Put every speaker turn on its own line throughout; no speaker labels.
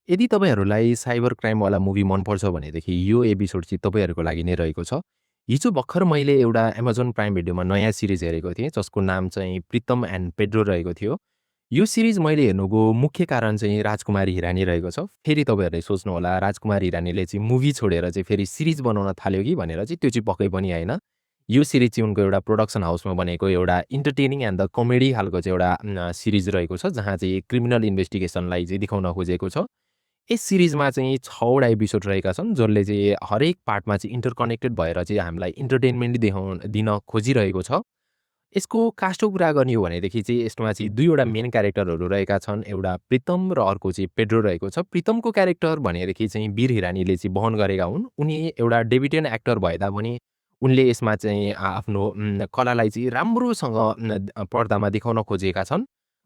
यदि तपाईँहरूलाई cyber क्राइमवाला movie मनपर्छ भनेदेखि यो एपिसोड चाहिँ तपाईँहरूको लागि नै रहेको छ। हिजो भर्खर मैले एउटा Amazon प्राइम भिडियोमा नयाँ सिरिज हेरेको थिएँ, जसको नाम चाहिँ प्रितम एन्ड पेड्रो रहेको थियो। यो सिरिज मैले हेर्नुको मुख्य कारण चाहिँ राजकुमारी हिरानी रहेको छ। फेरि तपाईँहरूले सोच्नुहोला राजकुमारी हिरानीले चाहिँ मुभी छोडेर चाहिँ फेरि सिरिज बनाउन थाल्यो कि भनेर चाहिँ त्यो चाहिँ पक्कै पनि होइन। यो सिरिज चाहिँ उनको एउटा प्रोडक्सन हाउसमा बनेको एउटा इन्टरटेनिङ एन्ड द कमेडी खालको चाहिँ एउटा सिरिज रहेको छ, जहाँ चाहिँ क्रिमिनल इन्भेस्टिगेसनलाई चाहिँ देखाउन खोजेको छ। यस सिरिजमा चाहिँ 6 वटा एपिसोड रहेका छन्, जसले चाहिँ हरेक पार्टमा चाहिँ इन्टरकनेक्टेड भएर चाहिँ हामीलाई इन्टरटेनमेन्ट दिन खोजिरहेको छ। यसको कास्टको कुरा गर्ने हो भनेदेखि चाहिँ यसमा चाहिँ 2 वटा मेन क्यारेक्टरहरू रहेका छन्। एउटा प्रितम र अर्को चाहिँ पेड्रो रहेको छ। प्रितमको क्यारेक्टर भनेदेखि चाहिँ वीर हिरानीले चाहिँ वहन गरेका हुन्। उनी एउटा डेब्युटेन्ट एक्टर भए तापनि उनले यसमा चाहिँ आफ्नो कलालाई चाहिँ राम्रोसँग पर्दामा देखाउन खोजेका छन्।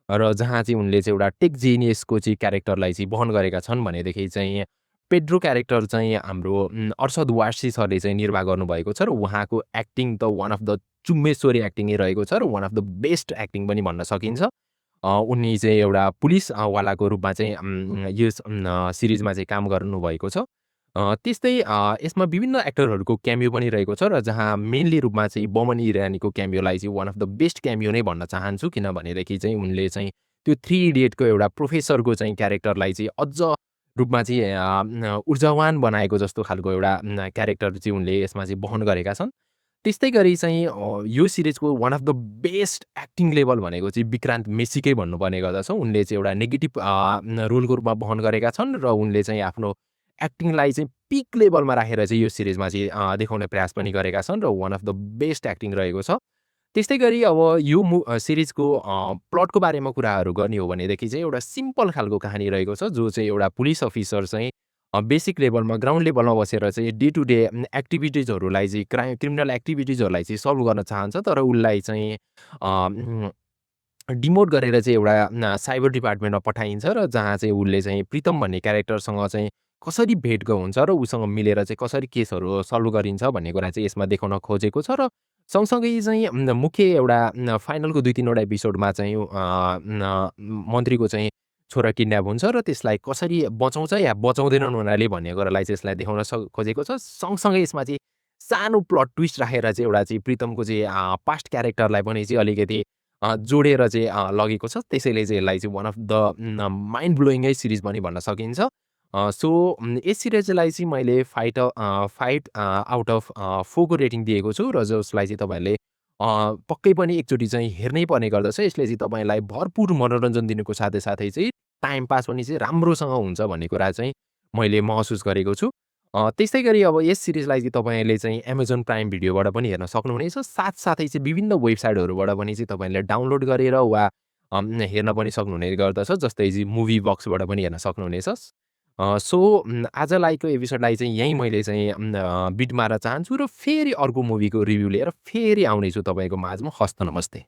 र जहाँ चाहिँ उनले चाहिँ एउटा टेक जेनियसको चाहिँ क्यारेक्टरलाई चाहिँ वहन गरेका छन् भनेदेखि चाहिँ पेड्रो क्यारेक्टर चाहिँ हाम्रो अरशद वारसी सरले चाहिँ निर्वाह गर्नुभएको छ र उहाँको एक्टिङ त वान अफ द चुम्मेश्वरी एक्टिङै रहेको छ र one of the best acting पनि भन्न सकिन्छ। उनी चाहिँ एउटा पुलिस वालाको रूपमा चाहिँ यस सिरिजमा चाहिँ काम गर्नुभएको छ। त्यस्तै यसमा विभिन्न एक्टरहरूको क्यामियो पनि रहेको छ र जहाँ मेनली रूपमा चाहिँ बमन इरानीको क्यामियोलाई चाहिँ one of the best cameo नै भन्न चाहन्छु। किनभनेदेखि चाहिँ उनले चाहिँ त्यो थ्री इडियटको एउटा प्रोफेसरको चाहिँ क्यारेक्टरलाई चाहिँ अझ रूपमा चाहिँ ऊर्जावान बनाएको जस्तो खालको एउटा क्यारेक्टर चाहिँ उनले यसमा चाहिँ वहन गरेका छन्। त्यस्तै गरी चाहिँ यो सिरिजको one of the best acting level भनेको चाहिँ विक्रान्त मेसीकै भन्नुपर्ने गर्दछ। उनले चाहिँ एउटा नेगेटिभ रोलको रूपमा वहन गरेका छन् र उनले चाहिँ आफ्नो एक्टिङलाई चाहिँ पिक लेभलमा राखेर चाहिँ यो सिरिजमा चाहिँ देखाउने प्रयास पनि गरेका छन् र one of the best acting रहेको छ। त्यस्तै गरी अब यो सिरिजको प्लटको बारेमा कुराहरू गर्ने हो भनेदेखि चाहिँ एउटा सिम्पल खालको कहानी रहेको छ, जो चाहिँ एउटा पुलिस अफिसर चाहिँ बेसिक लेभलमा ग्राउन्ड लेभलमा बसेर चाहिँ डे टु डे एक्टिभिटिजहरूलाई चाहिँ क्रिमिनल एक्टिभिटिजहरूलाई चाहिँ सल्भ गर्न चाहन्छ। तर उसलाई चाहिँ डिमोट गरेर चाहिँ एउटा साइबर डिपार्टमेन्टमा पठाइन्छ र जहाँ चाहिँ उसले चाहिँ प्रितम भन्ने क्यारेक्टरसँग चाहिँ कसरी भेटको हुन्छ र उसँग मिलेर चाहिँ कसरी केसहरू सल्भ गरिन्छ भन्ने कुरा चाहिँ यसमा देखाउन खोजेको छ। र सँगसँगै चाहिँ मुख्य एउटा फाइनलको 2-3 वटा एपिसोडमा चाहिँ मन्त्रीको चाहिँ छोरा किडन्याप हुन्छ र त्यसलाई कसरी बचाउँछ या बचाउँदैनन् उनीहरूले भन्ने कुरालाई चाहिँ यसलाई देखाउन खोजेको छ। सँगसँगै यसमा चाहिँ सानो प्लट ट्विस्ट राखेर चाहिँ एउटा चाहिँ प्रितमको चाहिँ पास्ट क्यारेक्टरलाई पनि चाहिँ अलिकति जोडेर चाहिँ लगेको छ। त्यसैले चाहिँ यसलाई चाहिँ वान अफ द माइन्ड ब्लोइङै सिरिज पनि भन्न सकिन्छ। सो यस सिरिजलाई चाहिँ मैले 5 आउट अफ 4 को रेटिङ दिएको छु र जसलाई चाहिँ तपाईँहरूले पक्कै पनि एकचोटि चाहिँ हेर्नै पर्ने गर्दछ। यसले चाहिँ तपाईँलाई भरपुर मनोरञ्जन दिनुको साथै साथै चाहिँ टाइम पास पनि चाहिँ राम्रोसँग हुन्छ भन्ने कुरा चाहिँ मैले महसुस गरेको छु। त्यस्तै गरी अब यस सिरिजलाई चाहिँ तपाईँले चाहिँ Amazon प्राइम भिडियोबाट पनि हेर्न सक्नुहुनेछ। साथसाथै चाहिँ विभिन्न वेबसाइटहरूबाट पनि चाहिँ तपाईँले डाउनलोड गरेर वा हेर्न पनि सक्नुहुने गर्दछ। जस्तै चाहिँ मुभी बक्सबाट पनि हेर्न सक्नुहुनेछ। सो आजलाईको एपिसोडलाई चाहिँ यहीँ मैले चाहिँ बिट मार्न चाहन्छु र फेरि अर्को मुभीको रिभ्यू लिएर फेरि आउनेछु तपाईँको माझमा। हस्त नमस्ते।